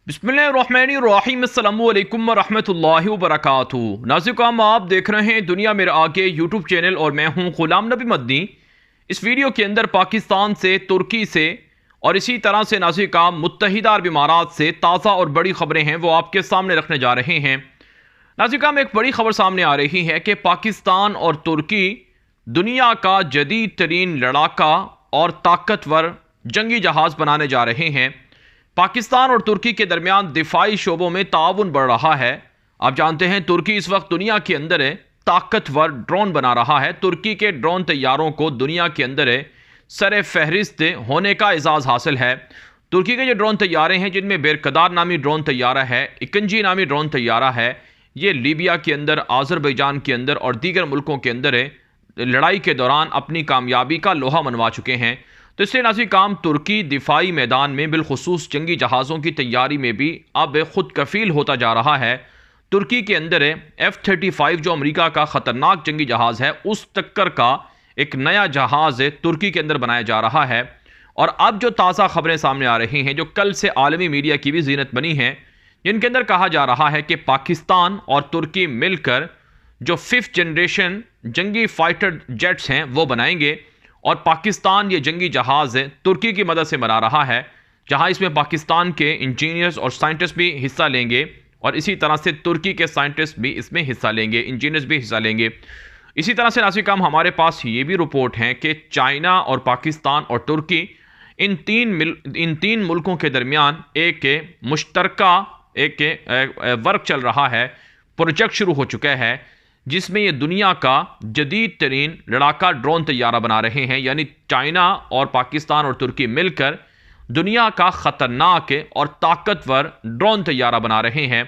बिस्मिल्लाहिर्रहमानिर्रहीम अस्सलामु अलैकुम वरहमतुल्लाहि वबरकातुहू। नाज़िर आप देख रहे हैं दुनिया मेरे आगे यूट्यूब चैनल और मैं हूं ग़ुलाम नबी मदनी। इस वीडियो के अंदर पाकिस्तान से, तुर्की से और इसी तरह से नाज़िर मुत्तहिदा अरब इमारात से ताज़ा और बड़ी खबरें हैं वो आपके सामने रखने जा रहे हैं। नाज़िर एक बड़ी खबर सामने आ रही है कि पाकिस्तान और तुर्की दुनिया का जदीद तरीन लड़ाका और ताकतवर जंगी जहाज़ बनाने जा रहे हैं। पाकिस्तान और तुर्की के दरमियान दिफाई शोबों में ताउन बढ़ रहा है। आप जानते हैं तुर्की इस वक्त दुनिया के अंदर ताकतवर ड्रोन बना रहा है। तुर्की के ड्रोन तैयारों को दुनिया के अंदर सर फहरिस्त होने का एजाज़ हासिल है। तुर्की के जो ड्रोन तैयारे हैं जिनमें बेरकदार नामी ड्रोन तैयारा है, इकंजी नामी ड्रोन तैयारा है, ये लीबिया के अंदर, आज़रबैजान के अंदर और दीगर मुल्कों के अंदर लड़ाई के दौरान अपनी कामयाबी का लोहा मनवा चुके हैं। तो इससे नाज़िर तुर्की दिफाई मैदान में बिलखुसूस जंगी जहाज़ों की तैयारी में भी अब खुद कफील होता जा रहा है। तुर्की के अंदर F-35 जो अमेरिका का ख़तरनाक जंगी जहाज़ है, उस टक्कर का एक नया जहाज़ तुर्की के अंदर बनाया जा रहा है। और अब जो ताज़ा खबरें सामने आ रही हैं, जो कल से आलमी मीडिया की भी ज़ीनत बनी हैं, जिनके अंदर कहा जा रहा है कि पाकिस्तान और तुर्की मिलकर जो 5th जनरेशन जंगी फाइटर जेट्स हैं वो बनाएंगे। और पाकिस्तान ये जंगी जहाज़ तुर्की की मदद से बना रहा है, जहां इसमें पाकिस्तान के इंजीनियर्स और साइंटिस्ट भी हिस्सा लेंगे और इसी तरह से तुर्की के साइंटिस्ट भी इसमें हिस्सा लेंगे, इंजीनियर्स भी हिस्सा लेंगे। इसी तरह से नाज़िर हमारे पास ये भी रिपोर्ट है कि चाइना और पाकिस्तान और तुर्की इन तीन मुल्कों के दरमियान एक मुश्तरका वर्क चल रहा है, प्रोजेक्ट शुरू हो चुका है, जिसमें ये दुनिया का जदीद तरीन लड़ाका ड्रोन तैयारा बना रहे हैं। यानी चाइना और पाकिस्तान और तुर्की मिलकर दुनिया का ख़तरनाक और ताकतवर ड्रोन तैयारा बना रहे हैं।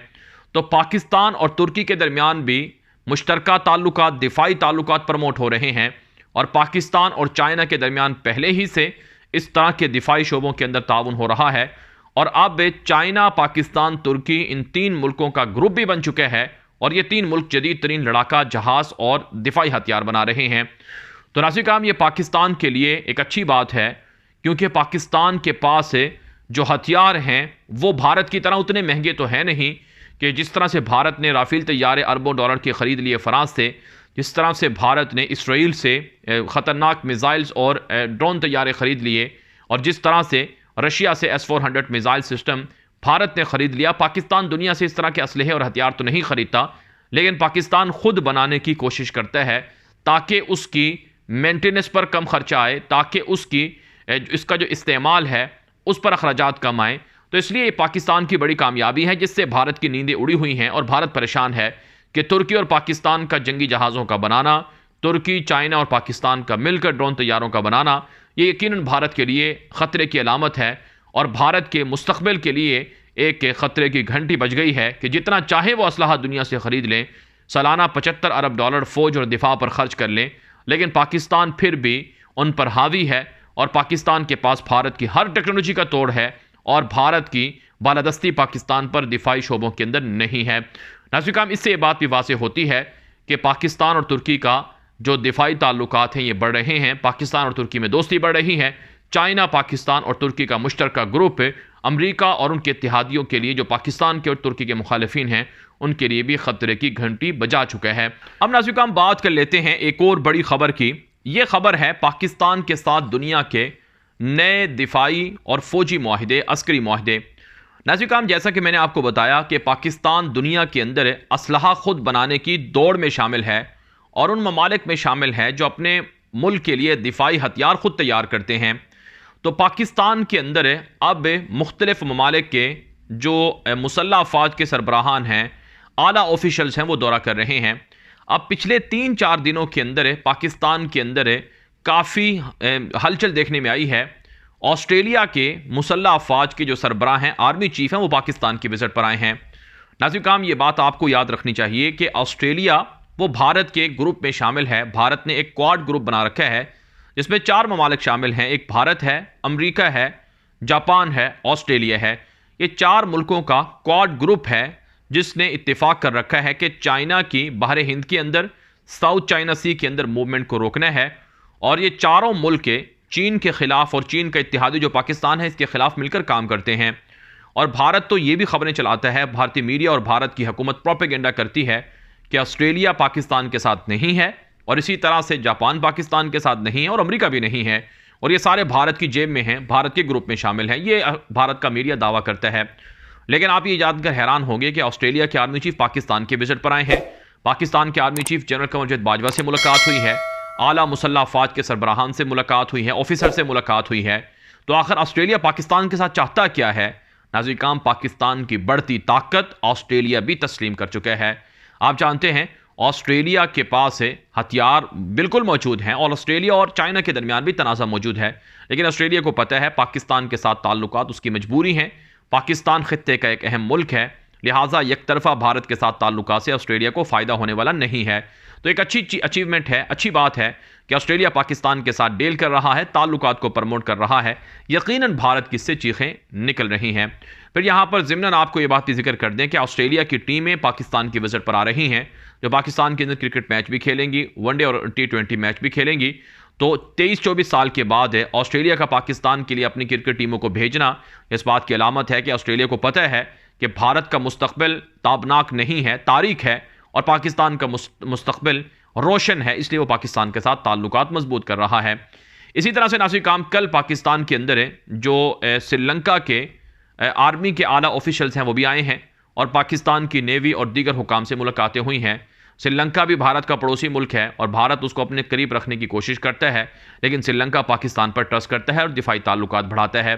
तो पाकिस्तान और तुर्की के दरमियान भी मुश्तरका ताल्लुकात, दिफाई ताल्लुकात प्रमोट हो रहे हैं। और पाकिस्तान और चाइना के दरमियान पहले ही से इस तरह के दिफाई शोबों के अंदर ताउन हो रहा है। और अब चाइना, पाकिस्तान, तुर्की इन तीन मुल्कों का ग्रुप भी बन चुके हैं और ये तीन मुल्क जदीद तरीन लड़ाका जहाज़ और दिफाई हथियार बना रहे हैं। तो नाज़िर ये पाकिस्तान के लिए एक अच्छी बात है, क्योंकि पाकिस्तान के पास जो हथियार हैं वो भारत की तरह उतने महंगे तो हैं नहीं कि जिस तरह से भारत ने राफेल तैयारे अरबों डॉलर के ख़रीद लिए फ़रांस से, जिस तरह से भारत ने इसराइल से ख़तरनाक मिज़ाइल्स और ड्रोन तैयारे ख़रीद लिए, और जिस तरह से रशिया से S-400 मिज़ाइल सिस्टम भारत ने ख़रीद लिया। पाकिस्तान दुनिया से इस तरह के असलहे और हथियार तो नहीं ख़रीदता, लेकिन पाकिस्तान खुद बनाने की कोशिश करता है ताकि उसकी मेंटेनेंस पर कम खर्चा आए, ताकि इसका जो इस्तेमाल है उस पर अखराजात कम आए। तो इसलिए पाकिस्तान की बड़ी कामयाबी है, जिससे भारत की नींदें उड़ी हुई हैं और भारत परेशान है कि तुर्की और पाकिस्तान का जंगी जहाज़ों का बनाना, तुर्की, चाइना और पाकिस्तान का मिलकर ड्रोन तैयारों का बनाना, ये यकीनन भारत के लिए ख़तरे की अलामत है और भारत के मुस्तक़बिल के लिए एक ख़तरे की घंटी बज गई है कि जितना चाहे वो असलहा दुनिया से ख़रीद लें, सालाना 75 अरब डॉलर फ़ौज और दिफा पर ख़र्च कर लें, लेकिन पाकिस्तान फिर भी उन पर हावी है और पाकिस्तान के पास भारत की हर टेक्नोलॉजी का तोड़ है और भारत की बालादस्ती पाकिस्तान पर दिफाई शोबों के अंदर नहीं है। नाज़िर इससे ये बात भी वाज़ेह होती है कि पाकिस्तान और तुर्की का जो दिफाई ताल्लुकात हैं ये बढ़ रहे हैं, पाकिस्तान और तुर्की में दोस्ती बढ़ रही है। चाइना, पाकिस्तान और तुर्की का मुश्तरका ग्रुप अमेरिका और उनके इत्तेहादियों के लिए, जो पाकिस्तान के और तुर्की के मुखालिफिन हैं, उनके लिए भी ख़तरे की घंटी बजा चुका है। अब नाज़िर हम बात कर लेते हैं एक और बड़ी खबर की। ये खबर है पाकिस्तान के साथ दुनिया के नए दिफाई और फ़ौजी मुआहिदे, अस्करी मुआहिदे। नाज़िर जैसा कि मैंने आपको बताया कि पाकिस्तान दुनिया के अंदर असलहा खुद बनाने की दौड़ में शामिल है और उन ममालिक में शामिल है जो अपने मुल्क के लिए दिफाई हथियार खुद तैयार करते हैं। तो पाकिस्तान के अंदर अब मुख्तलिफ ममालिक के जो मुसल्लह अफ़वाज के सरबराहान हैं, आला ऑफिशल्स हैं, वो दौरा कर रहे हैं। अब पिछले 3-4 दिनों के अंदर पाकिस्तान के अंदर काफ़ी हलचल देखने में आई है। ऑस्ट्रेलिया के मुसल्लह अफ़वाज के जो सरबराह हैं, आर्मी चीफ हैं, वो पाकिस्तान की विज़िट पर आए हैं। नाज़िर ये बात आपको याद रखनी चाहिए कि ऑस्ट्रेलिया वो भारत के ग्रुप में शामिल है। भारत ने एक क्वाड ग्रुप बना रखा है जिसमें 4 ममालिक शामिल हैं। एक भारत है, अमेरिका है, जापान है, ऑस्ट्रेलिया है। ये 4 मुल्कों का क्वाड ग्रुप है जिसने इत्तेफाक कर रखा है कि चाइना की बहर हिंद के अंदर, साउथ चाइना सी के अंदर मूवमेंट को रोकना है। और ये चारों मुल्क चीन के ख़िलाफ़ और चीन का इत्तेहादी जो पाकिस्तान है इसके ख़िलाफ़ मिलकर काम करते हैं। और भारत तो ये भी खबरें चलाता है, भारतीय मीडिया और भारत की हुकूमत प्रोपेगेंडा करती है कि ऑस्ट्रेलिया पाकिस्तान के साथ नहीं है, और इसी तरह से जापान पाकिस्तान के साथ नहीं है, और अमेरिका भी नहीं है, और ये सारे भारत की जेब में हैं, भारत के ग्रुप में शामिल हैं। ये भारत का मीडिया दावा करता है। लेकिन आप ये जानकर हैरान होंगे कि ऑस्ट्रेलिया के आर्मी चीफ पाकिस्तान के विजिट पर आए हैं। पाकिस्तान के army chief general Kamarjit Bajwa से मुलाकात हुई है, आला मुसल्लह अफवाज के सरबराहान से मुलाकात हुई है, ऑफिसर से मुलाकात हुई है। तो आखिर ऑस्ट्रेलिया पाकिस्तान के साथ चाहता क्या है? नाज़रीन, पाकिस्तान की बढ़ती ताकत ऑस्ट्रेलिया भी तस्लीम कर चुका है। आप जानते हैं ऑस्ट्रेलिया के पास हथियार बिल्कुल मौजूद हैं, और ऑस्ट्रेलिया और चाइना के दरमियान भी तनाज़ा मौजूद है। लेकिन ऑस्ट्रेलिया को पता है पाकिस्तान के साथ ताल्लुकात उसकी मजबूरी हैं। पाकिस्तान खित्ते का एक अहम मुल्क है, लिहाजा एक तरफा भारत के साथ ताल्लुकात से ऑस्ट्रेलिया को फ़ायदा होने वाला नहीं है। तो एक अच्छी अचीवमेंट है, अच्छी बात है कि ऑस्ट्रेलिया पाकिस्तान के साथ डील कर रहा है, ताल्लुकात को प्रमोट कर रहा है। यकीनन भारत की इससे चीखें निकल रही हैं। फिर यहाँ पर ज़िम्नन आपको ये बात की जिक्र कर दें कि ऑस्ट्रेलिया की टीमें पाकिस्तान की विजिट पर आ रही हैं, जो पाकिस्तान के अंदर क्रिकेट मैच भी खेलेंगी, वनडे और T20 मैच भी खेलेंगी। तो 23-24 साल के बाद ऑस्ट्रेलिया का पाकिस्तान के लिए अपनी क्रिकेट टीमों को भेजना इस बात की अलामत है कि ऑस्ट्रेलिया को पता है कि भारत का मुस्तकबिल ताबनाक नहीं है, तारीख है, और पाकिस्तान का मुस्तकबिल रोशन है। इसलिए वो पाकिस्तान के साथ ताल्लुकात मजबूत कर रहा है। इसी तरह से नासिर काम, कल पाकिस्तान के अंदर जो श्रीलंका के आर्मी के आला ऑफिशियल्स हैं वो भी आए हैं, और पाकिस्तान की नेवी और दीगर हुकाम से मुलाकातें हुई हैं। श्रीलंका भी भारत का पड़ोसी मुल्क है, और भारत उसको अपने करीब रखने की कोशिश करता है, लेकिन श्रीलंका पाकिस्तान पर ट्रस्ट करता है और दिफाई ताल्लुकात बढ़ाता है।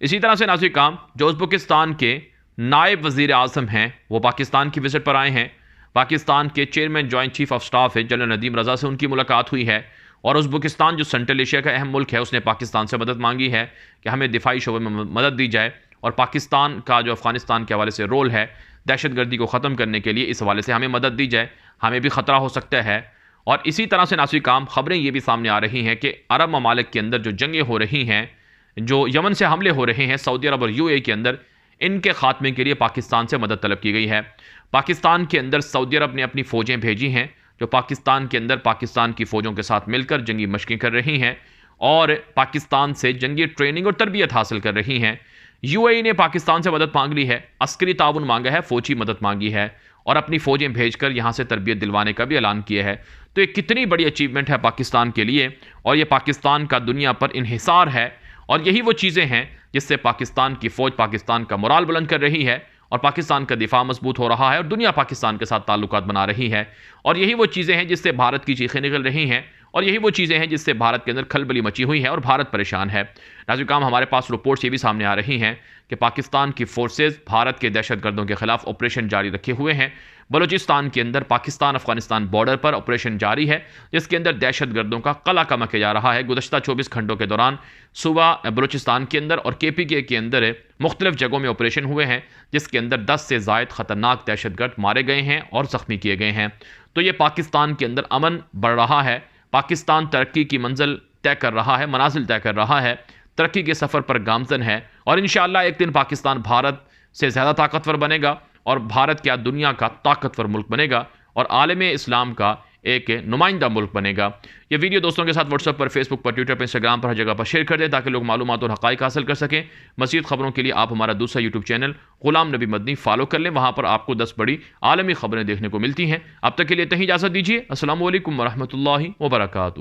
इसी तरह से नासिर काम, जो उज़्बेकिस्तान के नायब वज़ीर आज़म हैं वो पाकिस्तान की विजिट पर आए हैं। पाकिस्तान के chairman joint chief of staff है जनरल नदीम रज़ा से उनकी मुलाकात हुई है, और उज़्बेकिस्तान जो सेंट्रल एशिया का अहम मुल्क है उसने पाकिस्तान से मदद मांगी है कि हमें दिफाई शोबे में मदद दी जाए, और पाकिस्तान का जो अफ़गानिस्तान के हवाले से रोल है दहशतगर्दी को ख़त्म करने के लिए, इस हवाले से हमें मदद दी जाए, हमें भी ख़तरा हो सकता है। और इसी तरह से नासिर काम, खबरें ये भी सामने आ रही हैं कि अरब ममालिक के अंदर जो जंगें हो रही हैं, जो यमन से हमले हो रहे हैं सऊदी अरब और UAE के अंदर, इनके खात्मे के लिए पाकिस्तान से मदद तलब की गई है। पाकिस्तान के अंदर सऊदी अरब ने अपनी फ़ौजें भेजी हैं, जो पाकिस्तान के अंदर पाकिस्तान की फ़ौजों के साथ मिलकर जंगी मशक़ें कर रही हैं, और पाकिस्तान से जंगी ट्रेनिंग और तरबियत हासिल कर रही हैं। UAE ने पाकिस्तान से मदद मांग ली है, अस्करी ताउन मांगा है, फ़ौजी मदद मांगी है, और अपनी फ़ौजें भेजकर यहाँ से तरबियत दिलवाने का भी ऐलान किया है। तो ये कितनी बड़ी अचीवमेंट है पाकिस्तान के लिए, और ये पाकिस्तान का दुनिया पर इन्हिसार है, और यही वो चीज़ें हैं जिससे पाकिस्तान की फ़ौज पाकिस्तान का मोराल बुलंद कर रही है, और पाकिस्तान का दिफा मजबूत हो रहा है, और दुनिया पाकिस्तान के साथ ताल्लुकात बना रही है। और यही वो चीज़ें हैं जिससे भारत की चीखें निकल रही हैं, और यही वो चीज़ें हैं जिससे भारत के अंदर खलबली मची हुई है और भारत परेशान है। नाज़रीन काम, हमारे पास रिपोर्ट्स ये भी सामने आ रही हैं कि पाकिस्तान की फोर्सेज भारत के दहशतगर्दों के खिलाफ ऑपरेशन जारी रखे हुए हैं। बलूचिस्तान के अंदर पाकिस्तान अफगानिस्तान बॉर्डर पर ऑपरेशन जारी है, जिसके अंदर दहशतगर्दों का कला कमके जा रहा है। गुज़श्ता 24 घंटों के दौरान सुबह बलूचिस्तान के अंदर और KPK के अंदर मुख्तलिफ जगहों में ऑपरेशन हुए हैं, जिसके अंदर 10 से ज़ायद ख़तरनाक दहशतगर्द मारे गए हैं और ज़ख्मी किए गए हैं। तो ये पाकिस्तान के अंदर अमन बढ़ रहा है, पाकिस्तान तरक्की की मंजिल तय कर रहा है, मनाजिल तय कर रहा है, तरक्की के सफ़र पर गामज़न है, और इंशाअल्लाह एक दिन पाकिस्तान भारत से ज़्यादा ताकतवर बनेगा, और भारत क्या दुनिया का ताकतवर मुल्क बनेगा, और आलम इस्लाम का एक नुमाइंदा मुल्क बनेगा। ये वीडियो दोस्तों के साथ व्हाट्सएप पर, फेसबुक पर, ट्विटर पर, इंस्टाग्राम पर, हर जगह पर शेयर कर दें, ताकि लोग मालूमात और हक़ाइक़ हासिल कर सकें। मज़ीद खबरों के लिए आप हमारा दूसरा यूट्यूब चैनल ग़ुलाम नबी मदनी फॉलो कर लें, वहाँ पर आपको 10 बड़ी आलमी खबरें देखने को मिलती हैं। अब तक के लिए इतनी इजाज़त दीजिए। अस्सलामु अलैकुम वरहमतुल्लाहि वबरकातुहू।